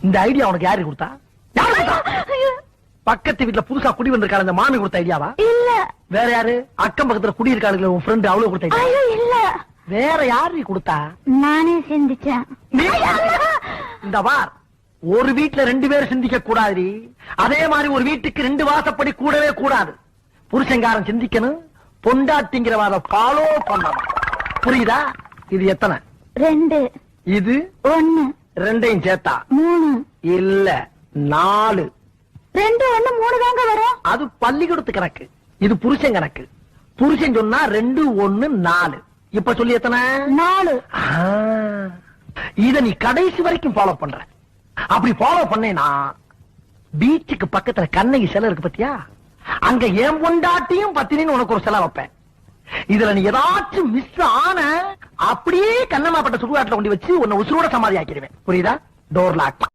இந்த ஐடியா உனக்கு யாரு கொடுத்தா? யாரு கொடுத்தா? பக்கத்து வீட்டுல புதுசா குடி வந்திருக்காரு அந்த மாமி கொடுத்த ஐடியாவா? இல்ல. வேற யாரு? அக்கம் பக்கத்துல குடி இருக்காளுங்களே உன் ஃப்ரெண்ட், அவ்வளவு கொடுத்த ஐடியா? ஐயோ இல்ல. வேற யாரு கொடுத்தா? நானே சிந்திச்சேன். இந்த வார் ஒரு வீட்டுல 2 பேர் சிந்திக்க கூடாது. அதே மாதிரி ஒரு வீட்டுக்கு 2 வாசப்படி கூடவே கூடாது. புருஷங்காரன் சிந்திக்கணும், பொண்டாட்டிங்கிறவாத ஃபாலோ பண்ணணும். புரியுதா? இது எத்தனை? 2. இது 1. 2ஐயும் சேர்த்தா 3. இல்ல 4. 2 1 3 தாங்க வரும். அது பள்ளிக்கூடத்து கணக்கு, இது புருஷன் கணக்கு. புருஷன் சொன்னா 2 1 4. இப்ப சொல்லி எத்தனை? 4. இத நீ கடைசி வரைக்கும் ஃபாலோ பண்ற. அப்படி ஃபாலோ பண்ணேனா பீச்சுக்கு பக்கத்துல கண்ணகி சிலை இருக்கு பத்தியா, அங்க ஏன் பொண்டாட்டியும் பத்தினின்னு உனக்கு ஒரு சிலை வைப்பேன். இதுல நீ ஏதாச்சும் மிஸ் ஆன அப்படியே கண்ணமாப்பட்ட சுடுகாட்டுல கொண்டு வச்சு உன்னை உசுரோட சமாதி ஆக்கிடுவேன். புரியுதா? Door lock.